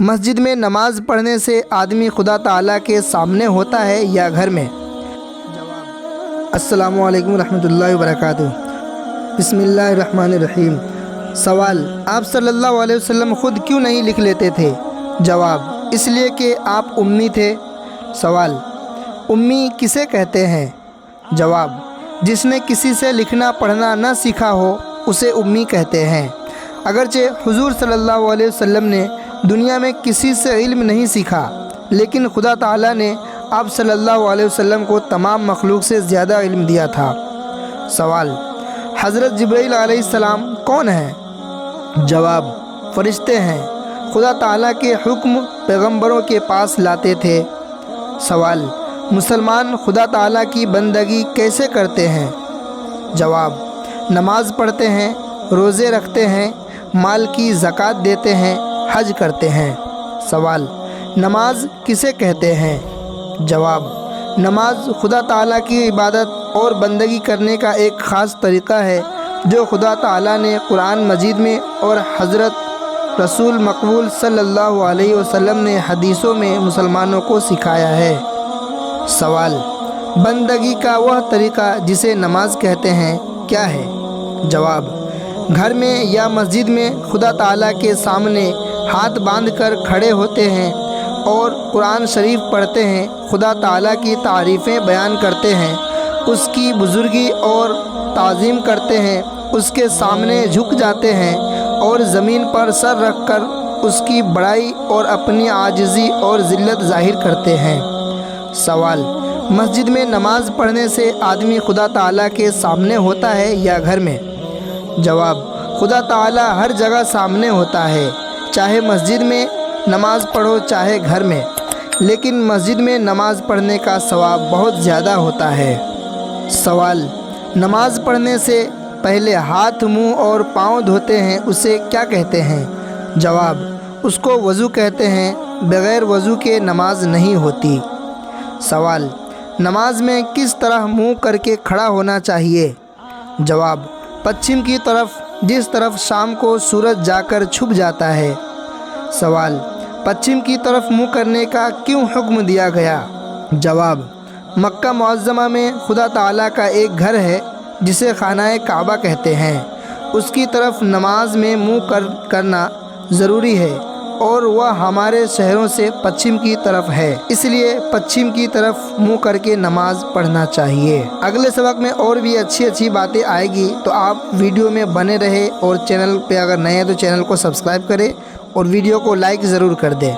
مسجد میں نماز پڑھنے سے آدمی خدا تعالیٰ کے سامنے ہوتا ہے یا گھر میں؟ السلام علیکم ورحمۃ اللہ وبرکاتہ۔ بسم اللہ الرحمن الرحیم۔ سوال: آپ صلی اللہ علیہ وسلم خود کیوں نہیں لکھ لیتے تھے؟ جواب: اس لیے کہ آپ امی تھے۔ سوال: امی کسے کہتے ہیں؟ جواب: جس نے کسی سے لکھنا پڑھنا نہ سیکھا ہو اسے امی کہتے ہیں۔ اگرچہ حضور صلی اللہ علیہ وسلم نے دنیا میں کسی سے علم نہیں سیکھا، لیکن خدا تعالیٰ نے آپ صلی اللہ علیہ وسلم کو تمام مخلوق سے زیادہ علم دیا تھا۔ سوال: حضرت جبرائیل علیہ السلام کون ہیں؟ جواب: فرشتے ہیں، خدا تعالیٰ کے حکم پیغمبروں کے پاس لاتے تھے۔ سوال: مسلمان خدا تعالیٰ کی بندگی کیسے کرتے ہیں؟ جواب: نماز پڑھتے ہیں، روزے رکھتے ہیں، مال کی زکوٰۃ دیتے ہیں، حج کرتے ہیں۔ سوال: نماز کسے کہتے ہیں؟ جواب: نماز خدا تعالیٰ کی عبادت اور بندگی کرنے کا ایک خاص طریقہ ہے جو خدا تعالیٰ نے قرآن مجید میں اور حضرت رسول مقبول صلی اللہ علیہ وسلم نے حدیثوں میں مسلمانوں کو سکھایا ہے۔ سوال: بندگی کا وہ طریقہ جسے نماز کہتے ہیں کیا ہے؟ جواب: گھر میں یا مسجد میں خدا تعالیٰ کے سامنے ہاتھ باندھ کر کھڑے ہوتے ہیں اور قرآن شریف پڑھتے ہیں، خدا تعالیٰ کی تعریفیں بیان کرتے ہیں، اس کی بزرگی اور تعظیم کرتے ہیں، اس کے سامنے جھک جاتے ہیں اور زمین پر سر رکھ کر اس کی بڑائی اور اپنی عاجزی اور ذلت ظاہر کرتے ہیں۔ سوال: مسجد میں نماز پڑھنے سے آدمی خدا تعالیٰ کے سامنے ہوتا ہے یا گھر میں؟ جواب: خدا تعالیٰ ہر جگہ سامنے ہوتا ہے، چاہے مسجد میں نماز پڑھو چاہے گھر میں، لیکن مسجد میں نماز پڑھنے کا ثواب بہت زیادہ ہوتا ہے۔ سوال: نماز پڑھنے سے پہلے ہاتھ، منہ اور پاؤں دھوتے ہیں، اسے کیا کہتے ہیں؟ جواب: اس کو وضو کہتے ہیں، بغیر وضو کے نماز نہیں ہوتی۔ سوال: نماز میں کس طرح منہ کر کے کھڑا ہونا چاہیے؟ جواب: پچھم کی طرف، جس طرف شام کو سورج جا کر چھپ جاتا ہے۔ سوال: پچھم کی طرف منہ کرنے کا کیوں حکم دیا گیا؟ جواب: مکہ معظمہ میں خدا تعالیٰ کا ایک گھر ہے جسے خانہ کعبہ کہتے ہیں، اس کی طرف نماز میں منہ کرنا ضروری ہے اور وہ ہمارے شہروں سے پچھم کی طرف ہے، اس لیے پچھم کی طرف منہ کر کے نماز پڑھنا چاہیے۔ اگلے سبق میں اور بھی اچھی باتیں آئے گی، تو آپ ویڈیو میں بنے رہے اور چینل پہ اگر نئے ہیں تو چینل کو سبسکرائب کریں اور ویڈیو کو لائک ضرور کر دیں۔